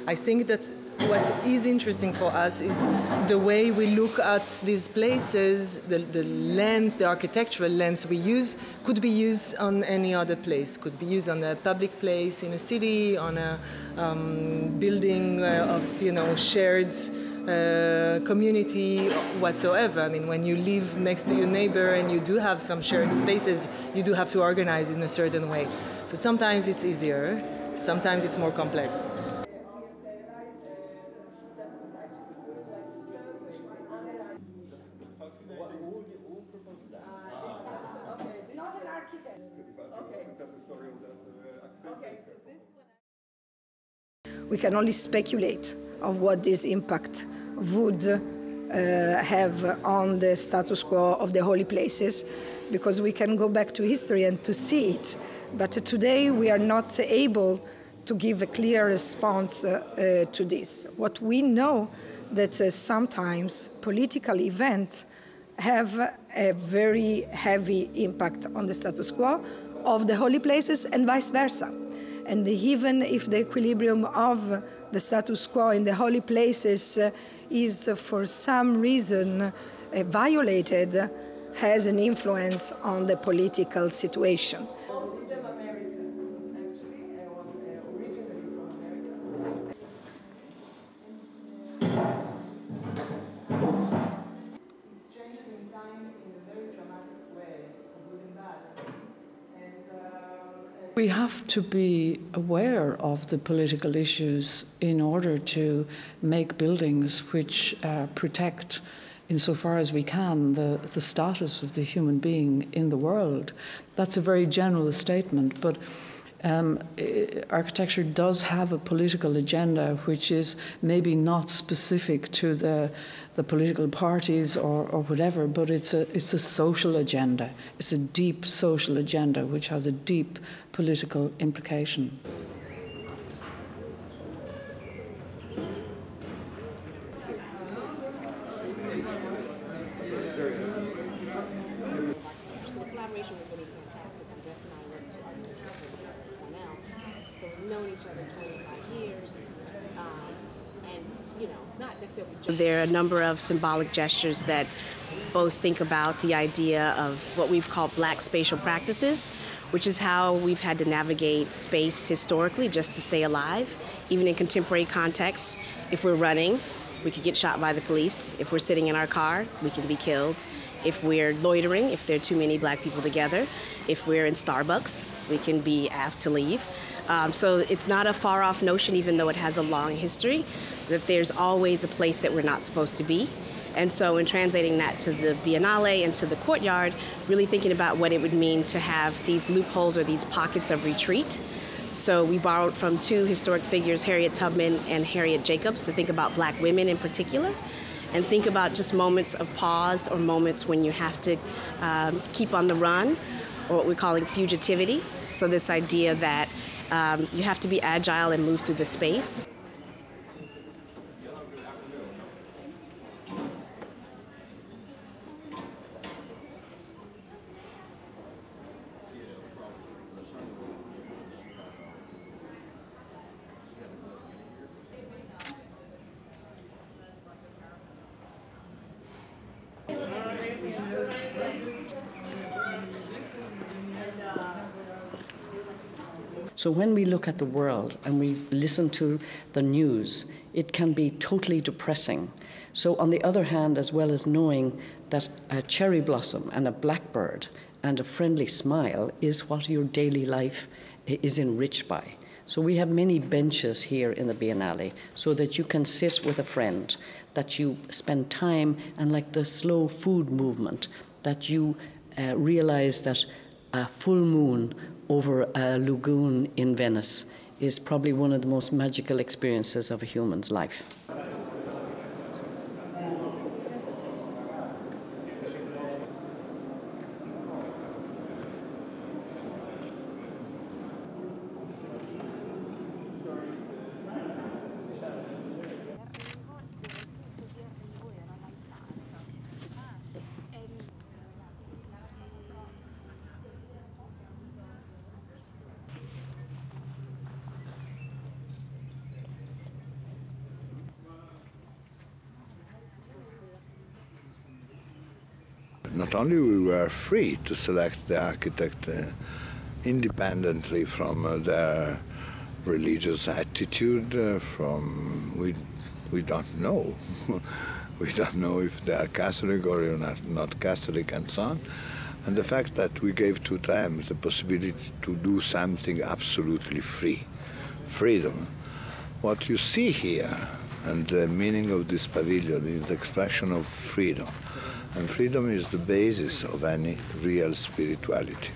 I think that what is interesting for us is the way we look at these places, the lens, the architectural lens we use could be used on any other place, could be used on a public place in a city, on a building of, you know, shared community whatsoever. I mean, when you live next to your neighbor and you do have some shared spaces, you do have to organize in a certain way. So sometimes it's easier, sometimes it's more complex. We can only speculate of what this impact would have on the status quo of the holy places, because we can go back to history and to see it. But today we are not able to give a clear response to this. What we know that sometimes political events have a very heavy impact on the status quo of the holy places and vice versa. And even if the equilibrium of the status quo in the holy places is for some reason violated, has an influence on the political situation. We have to be aware of the political issues in order to make buildings which protect, insofar as we can, the status of the human being in the world. That's a very general statement, but architecture does have a political agenda which is maybe not specific to the political parties or whatever, but it's a social agenda. It's a deep social agenda which has a deep political implication. There are a number of symbolic gestures that both think about the idea of what we've called Black spatial practices, which is how we've had to navigate space historically just to stay alive. Even in contemporary contexts, if we're running, we could get shot by the police. If we're sitting in our car, we can be killed. If we're loitering, if there are too many Black people together, if we're in Starbucks, we can be asked to leave. So it's not a far-off notion, even though it has a long history, that there's always a place that we're not supposed to be. And so in translating that to the Biennale and to the courtyard, really thinking about what it would mean to have these loopholes or these pockets of retreat. So we borrowed from two historic figures, Harriet Tubman and Harriet Jacobs, to think about Black women in particular, and think about just moments of pause or moments when you have to keep on the run, or what we're calling fugitivity. So this idea that you have to be agile and move through the space. So when we look at the world and we listen to the news, it can be totally depressing. So on the other hand, as well as knowing that a cherry blossom and a blackbird and a friendly smile is what your daily life is enriched by. So we have many benches here in the Biennale so that you can sit with a friend, that you spend time, and like the slow food movement, that you realize that a full moon over a lagoon in Venice is probably one of the most magical experiences of a human's life. not only we were free to select the architect independently from their religious attitude, we don't know. We don't know if they are Catholic or not Catholic and so on. And the fact that we gave to them the possibility to do something absolutely free, freedom. What you see here, and the meaning of this pavilion, is the expression of freedom. And freedom is the basis of any real spirituality.